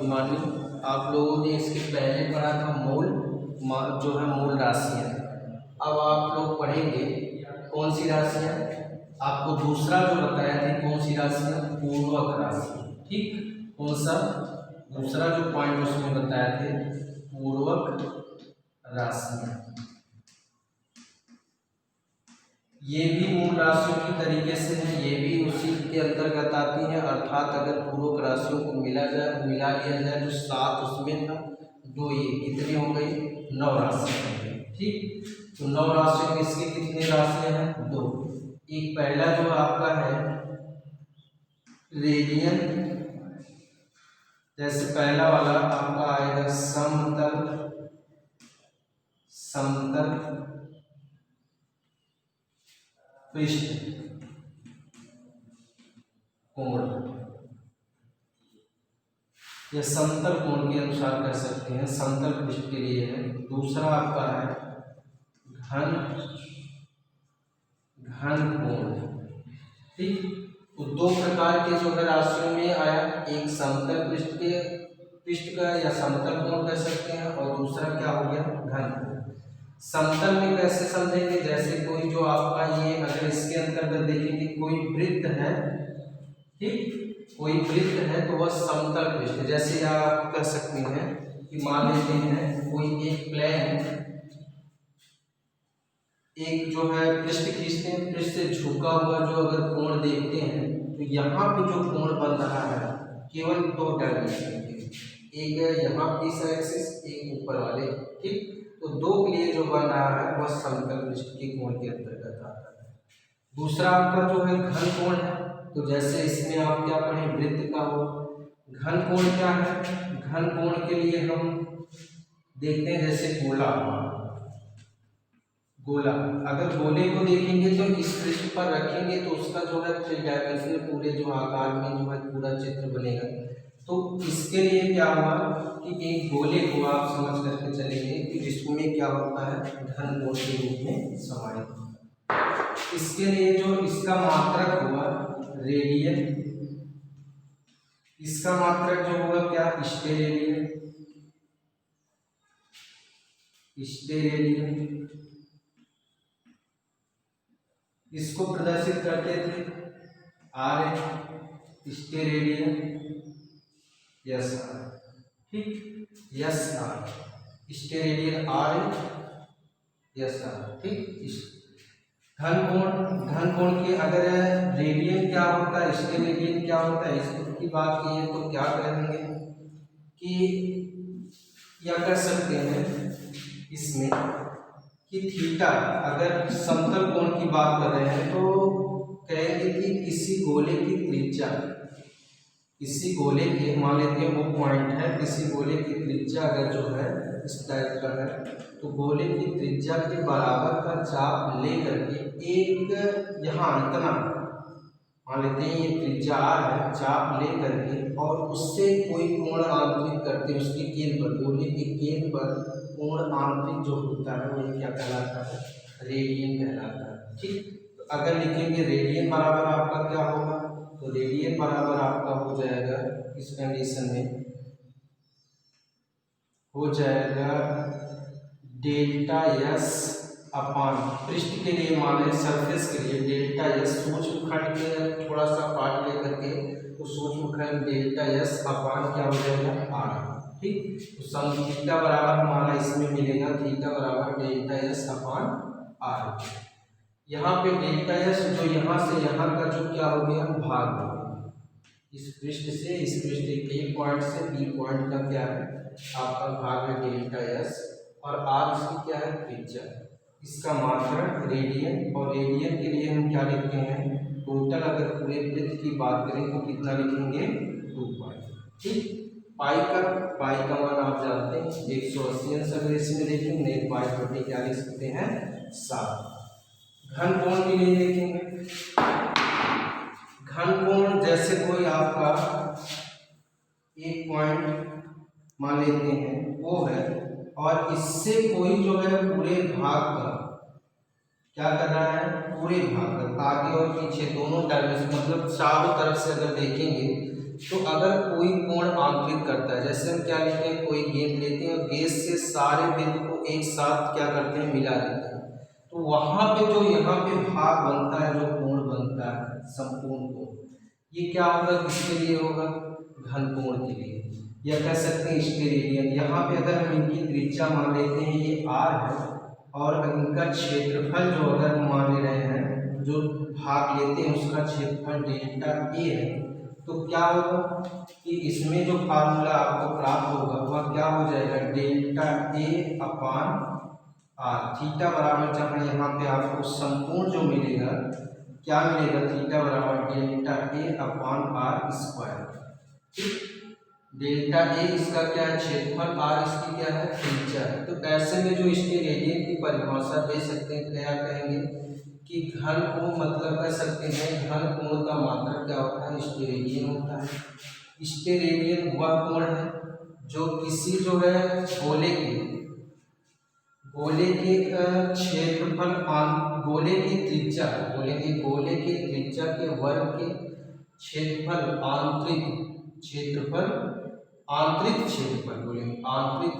Morning आप लोगों ने इसके पहले पढ़ा था जो है मूल राशियाँ। अब आप लोग पढ़ेंगे कौन सी राशियाँ, आपको दूसरा जो बताया था कौन सी राशियाँ, पूर्वक राशि। ठीक, कौन सा दूसरा जो पॉइंट उसमें बताया थे, पूर्वक राशियाँ। ये भी मूल राशियों की तरीके से है, ये भी उसी के अंतर्गत आती है। अर्थात अगर पूर्वक राशियों को मिला लिया जाए तो 7 उसमें था, 2 ये कितनी हो गई, 9 राशियाँ हो गई। ठीक, तो 9 राशियों में इसकी कितनी राशियाँ हैं, 2। एक पहला जो आपका है रेडियन, जैसे पहला वाला आपका आएगा समतल पृष्ठ कोण या समतल कोण के अनुसार कह सकते हैं, समतल पृष्ठ के लिए है। दूसरा आपका है घन कोण। ठीक, तो 2 प्रकार के जो है राशियों में आया, एक समतल पृष्ठ का या समतल कोण कह सकते हैं, और दूसरा क्या हो गया, घन कोण। समतल में कैसे समझेंगे, जैसे कोई जो आपका ये अगर इसके अंतर्गत देखेंगे कोई वृत्त है, ठीक, कोई वृत्त है तो वह समतल पृष्ठ। जैसे आप कह सकते हैं कि मान लेते हैं कोई एक प्लेन, एक जो है पृष्ठ खींचते हैं, पृष्ठ से झुका हुआ जो अगर कोण देखते हैं तो यहाँ पे जो कोण बन रहा है केवल 2 डायमेंशन के, एक है यहाँ की एक्सिस, एक ऊपर वाले। ठीक, तो 2 के लिए जो बन रहा है वह समतल पृष्ठ के कोण के अंतर्गत आता है। दूसरा आपका जो है घन कोण है, तो जैसे इसमें आप क्या पढ़े, वृत्त का हो। घन कोण क्या है, घन कोण के लिए हम देखते हैं जैसे गोला, अगर गोले को देखेंगे तो इस पृष्ठ पर रखेंगे तो उसका जो है 3 डायमेंशनल पूरे जो आकार में जो है पूरा चित्र बनेगा। तो इसके लिए क्या हुआ कि एक गोले को आप समझ करके चलेंगे कि जिसमें क्या होता है, घन कोण के रूप में समाहित होता है। इसके लिए जो इसका मात्रक हुआ रेडियन, इसका मात्रक जो होगा क्या, स्टेरेडियन। इसको प्रदर्शित करते थे आर स्टेरेडियन यस आर। ठीक, S R steradian R S R. ठीक, घन कोण के अगर रेडियन क्या होता है, स्टेरेडियन क्या होता है, इसकी बात की है तो क्या करेंगे कि या कर सकते हैं इसमें कि थीटा, अगर समतल कोण की बात कर रहे हैं तो कहेंगे कि किसी गोले की त्रिज्या, किसी गोले के मान लेते हैं वो पॉइंट है, किसी गोले की त्रिज्या अगर जो है इस टाइप का है तो गोले की त्रिज्या के बराबर का चाप ले करके एक यहाँ इतना मान लेते हैं, ये त्रिज्या आर है, चाप ले करके और उससे कोई कोण आंतरिक करते हैं उसके केंद्र पर, गोले के केंद्र पर कोण आंतरिक जो होता है वो क्या कहलाता है, रेडियन कहलाता है। ठीक, तो अगर लिखेंगे रेडियन बराबर आपका क्या होगा, तो रेडियन बराबर आपका हो जाएगा इस कंडीशन में हो जाएगा डेल्टा एस अपान, पृष्ठ के लिए माने सरफेस के लिए डेल्टा एस, सूक्ष्मखंड के थोड़ा सा पार्ट लेकर के तो सूक्ष्मखंड डेल्टा एस अपान क्या हो जाएगा, आर। ठीक, तो सम थीटा बराबर हमारा इसमें मिलेगा, थीटा बराबर डेल्टा एस अपान आर। यहाँ पे डेल्टा एस जो यहाँ से यहाँ का जो क्या हो गया, भाग हो गया, इस पृष्ठ से इस पृष्ठ ए पॉइंट से बी पॉइंट का क्या है आपका भाग है डेल्टा एस, और आर इसकी क्या है, त्रिज्या। इसका मात्रक रेडियन, और रेडियन के लिए हम क्या लिखते हैं, टोटल अगर पूरे वृत्त की बात करें तो कितना लिखेंगे, 2 पाई। ठीक, पाई का मान आप जानते हैं 180 अंश, अगर इसमें देखेंगे नहीं पाई बटे क्या लिख सकते हैं, 7। घन कोण के लिए देखेंगे, घन कोण जैसे कोई आपका एक पॉइंट मान लेते हैं वो है, और इससे कोई जो है पूरे भाग का क्या कर रहा है, पूरे भाग का आगे और पीछे दोनों डायमेंशन मतलब चारों तरफ से अगर देखेंगे तो अगर कोई कोण आंतरिक करता है, जैसे हम क्या लेते हैं, कोई गेंद लेते हैं और गेंद से सारे बिंदु को एक साथ क्या करते हैं, मिला देते हैं, तो वहां पे जो यहाँ पे भाग बनता है, जो कोण बनता है संपूर्ण कोण, ये क्या होगा, किसके लिए होगा, घन कोण के लिए, या कह सकते हैं स्टेरेडियन। यहाँ पे अगर हम इनकी त्रिज्या मान लेते हैं ये r है, और इनका क्षेत्रफल जो अगर हम मान ले रहे हैं, जो भाग लेते हैं उसका क्षेत्रफल डेल्टा a है, तो क्या होगा कि इसमें जो फार्मूला आपको प्राप्त होगा वह क्या हो जाएगा, delta a upon R. Theta बराबर जहाँ यहाँ पे आपको संपूर्ण जो मिलेगा, क्या मिलेगा, थीटा बराबर delta a upon R square. ठीक, डेल्टा ए इसका क्या है, क्षेत्रफल, आर इसकी क्या है, त्रिज्या है। तो ऐसे में जो इसके रेडियन की परिभाषा दे सकते हैं, क्या कहेंगे कि घन कोण, मतलब कह सकते हैं घन कोण का मात्रक क्या होता है, स्टेरेडियन होता है। स्टेरेडियन वह कोण है जो किसी जो है गोले के क्षेत्रफल, गोले की त्रिज्या, गोले के त्रिज्या के वर्ग के क्षेत्रफल, आंतरिक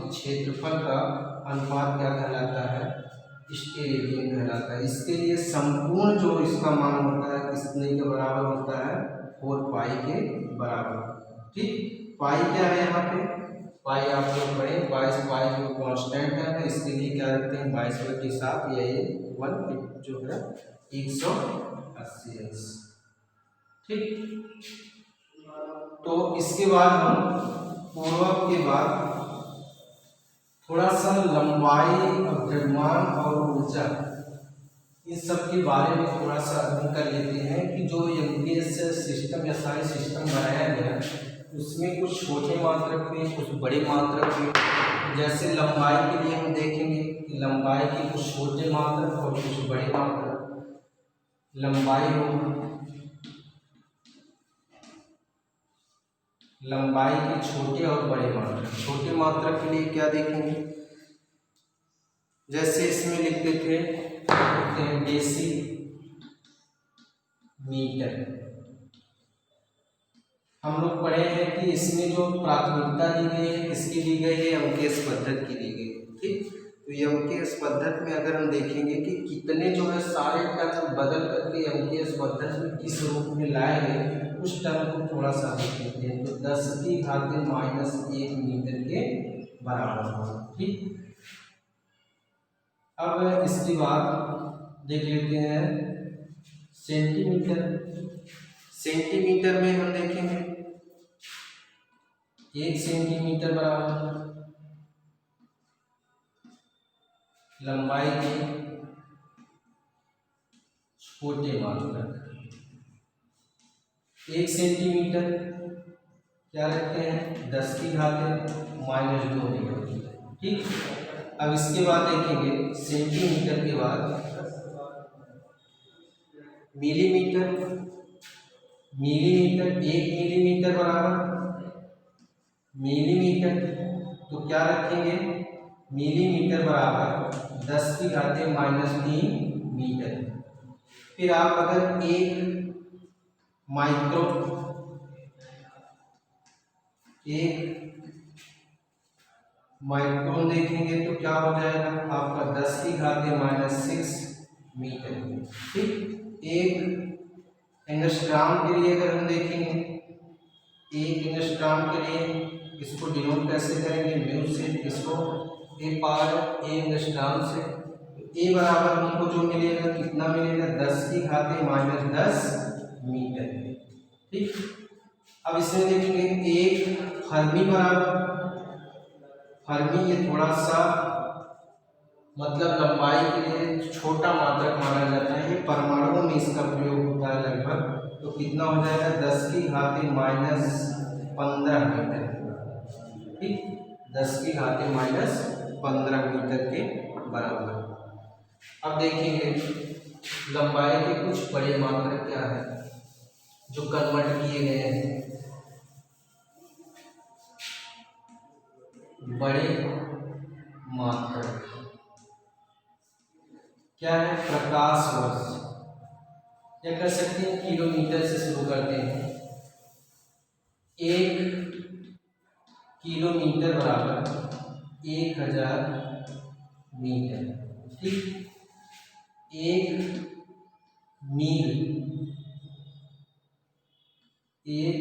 क्षेत्रफल का अनुपात क्या कहलाता है, स्टेरेडियन कहलाता है। इसके लिए संपूर्ण जो इसका मान होता है कितने के बराबर होता है, 4 पाई के बराबर। ठीक, पाई क्या है यहाँ पे, पाई आप लोग पढ़े, 22 पाई जो कांस्टेंट है, इसके लिए क्या रखते हैं 22/7, या ये 1 जो है 180। ठीक, तो इसके बाद हम पूर्वक के बाद थोड़ा सा लंबाई, द्रव्यमान और ऊर्जा, इन सब के बारे में थोड़ा सा अध्ययन कर लेते हैं कि जो एमपीएस सिस्टम या सारे सिस्टम बनाया गया उसमें कुछ छोटे मात्रक में, कुछ बड़े मात्रक में। जैसे लंबाई के लिए हम देखेंगे कि लंबाई के कुछ छोटे मात्रक और कुछ बड़े मात्रक। लंबाई के छोटे और बड़े मात्रक। छोटे मात्रक के लिए क्या देखेंगे, जैसे इसमें लिखते थे डेसी मीटर। हम लोग पढ़े हैं कि इसमें जो प्राथमिकता दी गई है, किसकी दी गई है, यमकेश पद्धति की दी गई है। ठीक, तो यमकेश पद्धति में अगर हम देखेंगे कि कितने जो है सारे टर्म बदल करके यमकेश पद्धति में किस रूप में लाए गए, उस टर्म को थोड़ा सा देख लेते हैं। तो 10⁻⁻1 मीटर के बराबर होगा। ठीक, अब इसके बाद देख लेते हैं सेंटीमीटर। सेंटीमीटर में हम देखेंगे 1 सेंटीमीटर बराबर लंबाई के छोटे मात्रक। 1 सेंटीमीटर क्या रखते हैं, 10⁻⁻2 मीटर। ठीक, अब इसके बाद देखेंगे सेंटीमीटर के बाद मिलीमीटर। 1 मिलीमीटर बराबर मिलीमीटर, तो क्या रखेंगे, मिलीमीटर बराबर 10⁻³ मीटर। फिर आप अगर 1 माइक्रोन देखेंगे तो क्या हो जाएगा आपका 10⁻⁻6 मीटर। ठीक, 1 एंगस्ट्रॉम के लिए अगर हम देखेंगे, 1 एंगस्ट्रॉम के लिए इसको डिनोट कैसे करेंगे, म्यू से, इसको a एंगस्ट्रॉम से। ए बराबर हमको जो मिलेगा, कितना मिलेगा, 10⁻10 मीटर। ठीक, अब इसमें देखेंगे 1 फर्मी बराबर, फर्मी ये थोड़ा सा मतलब लंबाई के लिए छोटा मात्रक माना जाता है, ये परमाणुओं में इसका प्रयोग होता है लगभग। तो कितना हो जाएगा, 10⁻15 मीटर। ठीक, 10⁻15 मीटर के बराबर। अब देखेंगे लंबाई के कुछ बड़े मात्रक क्या है जो कन्वर्ट किए गए हैं। बड़े मात्रक क्या है, प्रकाश वर्ष, या कह सकते हैं किलोमीटर से शुरू करते हैं। 1 किलोमीटर बराबर 1000 मीटर। ठीक, 1 मील, 1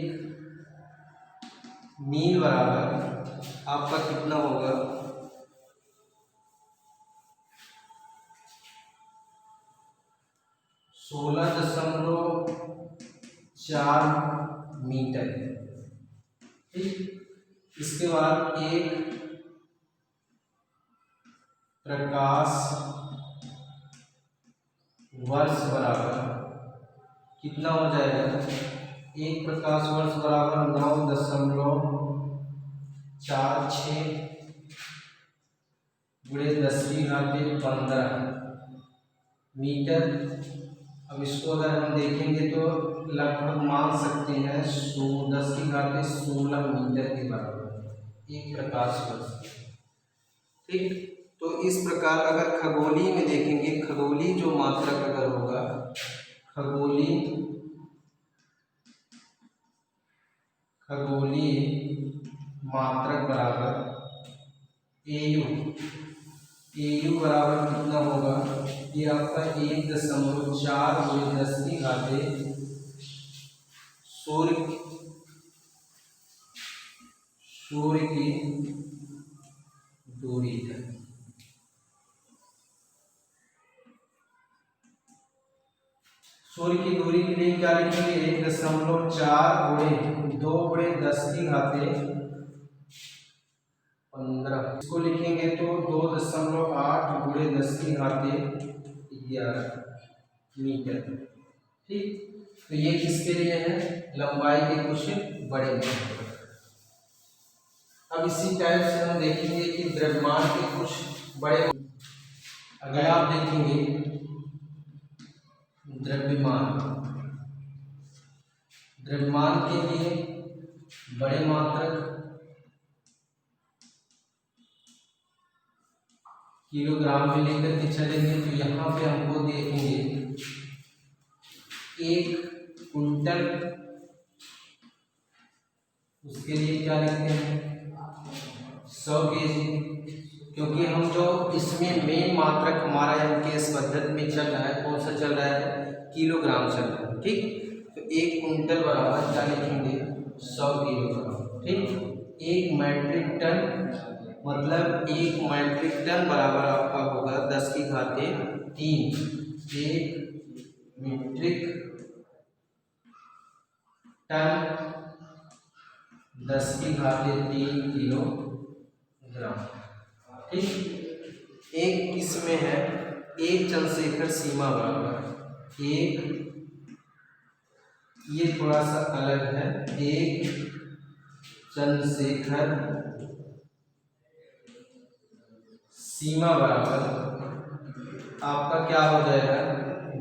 मील बराबर आपका कितना होगा? 16.4 मीटर। ठीक, इसके बाद 1 प्रकाश वर्ष बराबर कितना हो जाएगा? 1 प्रकाश वर्ष बराबर 9.46 गुणे 10⁻15 मीटर। अब इसको अगर हम देखेंगे तो लगभग मान सकते हैं 10⁻16 मीटर के बराबर 1 प्रकाश वर्ष। ठीक, तो इस प्रकार अगर खगोलीय में देखेंगे, खगोलीय जो मात्रक अगर होगा, खगोलीय मात्रक बराबर AU बराबर कितना होगा? ये आपका 1.4 गुणे 10⁻, सूर्य की दूरी है। सूर्य की दूरी के लिए क्या लिखेंगे? 1.4 गुणे 2 गुणे 10⁻15। इसको लिखेंगे तो 2.8 गुणे 10⁻11 मीटर। ठीक, तो ये किसके लिए है? लंबाई के कुछ बड़े मीटर। अब इसी टाइप से हम देखेंगे कि द्रव्यमान के कुछ बड़े, अगर आप देखेंगे द्रव्यमान के लिए बड़े मात्रक किलोग्राम में लेकर के चलेंगे तो यहाँ पे हमको देखेंगे 1 कुंटल, उसके लिए क्या लिखते हैं? 100 kg, क्योंकि हम जो इसमें मेन मात्रक हमारा एमकेएस पद्धति में चल रहा है, कौन सा चल रहा है? किलोग्राम चल रहा है। ठीक, तो 1 कुंटल बराबर क्या लिखेंगे? 100 किलोग्राम। ठीक, 1 मैट्रिक टन, मतलब 1 मैट्रिक टन बराबर आपका होगा 10⁻3। 1 मीट्रिक टन 10⁻3 किलोग्राम। ठीक, एक किसमें है? 1 चंद्रशेखर सीमा बराबर 1, ये थोड़ा सा अलग है, 1 चंद्रशेखर सीमा बराबर आपका क्या हो जाएगा?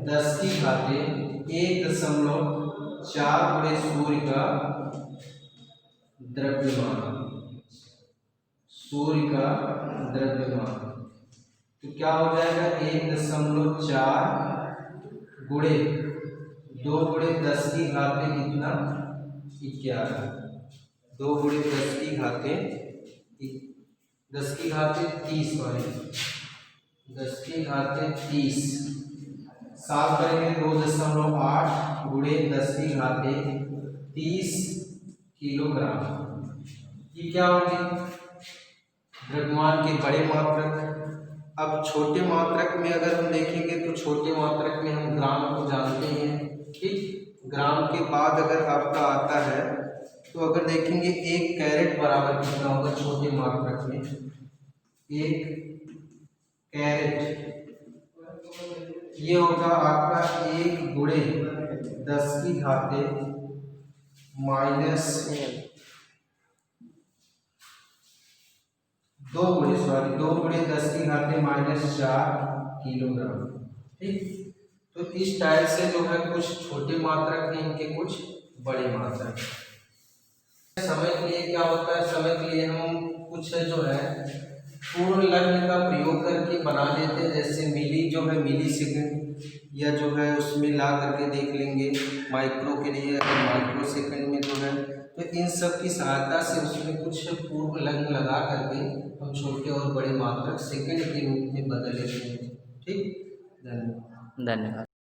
10⁻1.4 गुणे सूर्य का द्रव्यमान, तो क्या हो जाएगा? 1.4 गुणे 2 गुणे 10⁻11 कितना? 11, 2 गुणे 10⁻30 सॉरी 10⁻30 साफ करेंगे 2.8 गुणे 10⁻30 किलोग्राम। ये क्या होगी? द्रव्यमान के बड़े मात्रक। अब छोटे मात्रक में अगर हम देखेंगे तो छोटे मात्रक में हम ग्राम को जानते हैं। ठीक, ग्राम के बाद अगर आपका आता है तो अगर देखेंगे 1 कैरेट बराबर कितना होगा? छोटे मात्रक में 1 कैरेट ये होगा आपका 1 गुणे 10⁻⁻2 गुणे 10⁻⁻4 किलोग्राम। ठीक, तो इस टाइप से जो है कुछ छोटे मात्रक हैं, इनके कुछ बड़े मात्रक। समय के लिए क्या होता है? समय के लिए हम कुछ जो है पूर्ण लग्न का प्रयोग करके बना लेते हैं, जैसे मिली सेकंड या जो है उसमें ला करके देख लेंगे। माइक्रो के लिए माइक्रो सेकंड में जो है, तो इन सब की सहायता से उसमें कुछ पूर्व लग्न लगा करके हम छोटे और बड़े मात्रक सेकंड के रूप में बदल लेते हैं। ठीक, धन्यवाद। धन्यवाद।